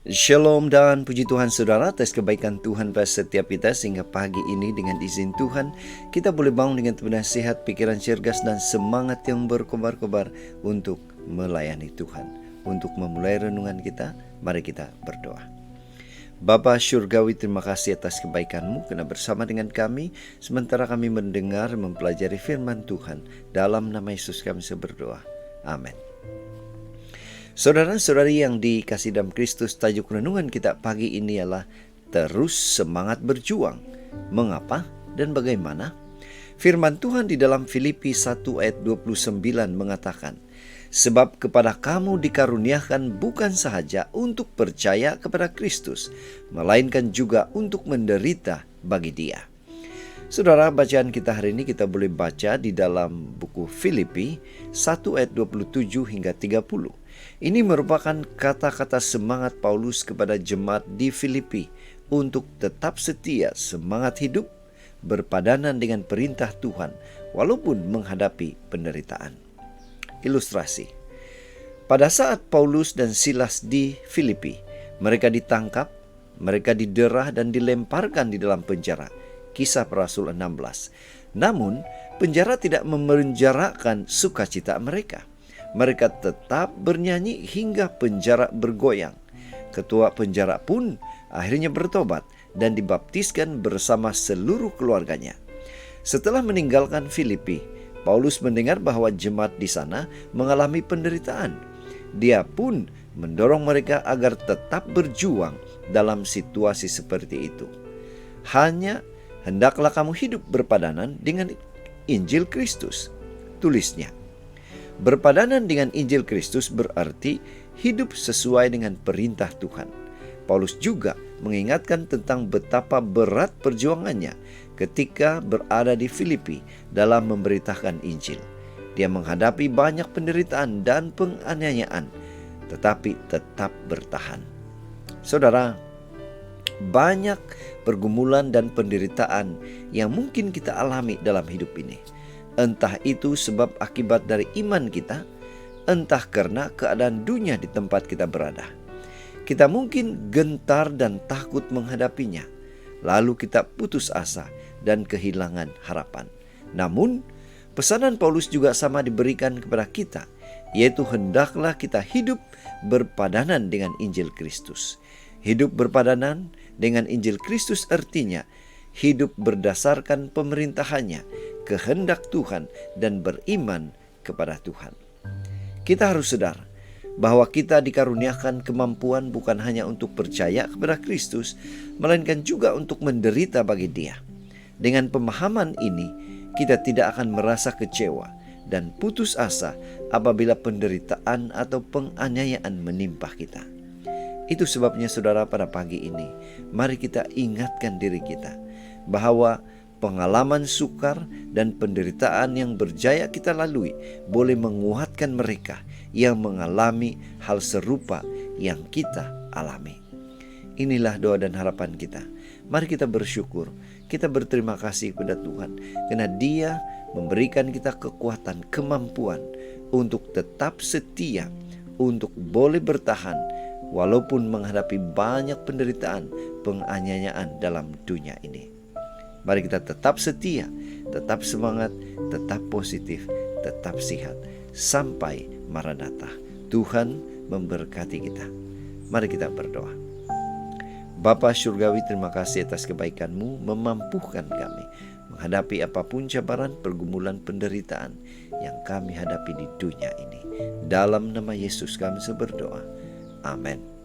Shalom dan puji Tuhan saudara, atas kebaikan Tuhan pada setiap kita sehingga pagi ini dengan izin Tuhan kita boleh bangun dengan tubuh sehat, pikiran cergas dan semangat yang berkobar-kobar untuk melayani Tuhan. Untuk memulai renungan kita, mari kita berdoa. Bapa Syurgawi, terima kasih atas kebaikan-Mu karena bersama dengan kami sementara kami mendengar mempelajari firman Tuhan. Dalam nama Yesus kami berdoa. Amin. Saudara-saudari yang dikasihi dalam Kristus, tajuk renungan kita pagi ini ialah terus semangat berjuang. Mengapa dan bagaimana? Firman Tuhan di dalam Filipi 1 ayat 29 mengatakan, sebab kepada kamu dikaruniakan bukan sahaja untuk percaya kepada Kristus, melainkan juga untuk menderita bagi Dia. Saudara, bacaan kita hari ini kita boleh baca di dalam buku Filipi 1 ayat 27 hingga 30. Ini merupakan kata-kata semangat Paulus kepada jemaat di Filipi untuk tetap setia, semangat hidup, berpadanan dengan perintah Tuhan walaupun menghadapi penderitaan. Ilustrasi. Pada saat Paulus dan Silas di Filipi, mereka ditangkap, mereka diderah dan dilemparkan di dalam penjara. Kisah Para Rasul 16. Namun, penjara tidak memenjarakan sukacita mereka. Mereka tetap bernyanyi hingga penjara bergoyang. Ketua penjara pun akhirnya bertobat dan dibaptiskan bersama seluruh keluarganya. Setelah meninggalkan Filipi, Paulus mendengar bahwa jemaat di sana mengalami penderitaan. Dia pun mendorong mereka agar tetap berjuang dalam situasi seperti itu. Hendaklah kamu hidup berpadanan dengan Injil Kristus, tulisnya. Berpadanan dengan Injil Kristus berarti hidup sesuai dengan perintah Tuhan. Paulus juga mengingatkan tentang betapa berat perjuangannya ketika berada di Filipi dalam memberitakan Injil. Dia menghadapi banyak penderitaan dan penganiayaan, tetapi tetap bertahan. Saudara, banyak pergumulan dan penderitaan yang mungkin kita alami dalam hidup ini. Entah itu sebab akibat dari iman kita, entah karena keadaan dunia di tempat kita berada. Kita mungkin gentar dan takut menghadapinya, lalu kita putus asa dan kehilangan harapan. Namun, pesanan Paulus juga sama diberikan kepada kita, yaitu hendaklah kita hidup berpadanan dengan Injil Kristus. Hidup berpadanan dengan Injil Kristus artinya hidup berdasarkan pemerintahannya, kehendak Tuhan, dan beriman kepada Tuhan. Kita harus sadar bahwa kita dikaruniakan kemampuan bukan hanya untuk percaya kepada Kristus, melainkan juga untuk menderita bagi Dia. Dengan pemahaman ini, kita tidak akan merasa kecewa dan putus asa apabila penderitaan atau penganiayaan menimpa kita. Itu sebabnya saudara, pada pagi ini mari kita ingatkan diri kita bahwa pengalaman sukar dan penderitaan yang berjaya kita lalui boleh menguatkan mereka yang mengalami hal serupa yang kita alami. Inilah doa dan harapan kita. Mari kita bersyukur, kita berterima kasih kepada Tuhan karena Dia memberikan kita kekuatan, kemampuan untuk tetap setia, untuk boleh bertahan walaupun menghadapi banyak penderitaan, penganiayaan dalam dunia ini. Mari kita tetap setia, tetap semangat, tetap positif, tetap sehat sampai Maranatha. Tuhan memberkati kita. Mari kita berdoa. Bapa Syurgawi, terima kasih atas kebaikan-Mu memampukan kami menghadapi apapun cabaran, pergumulan, penderitaan yang kami hadapi di dunia ini. Dalam nama Yesus kami berdoa. Amin.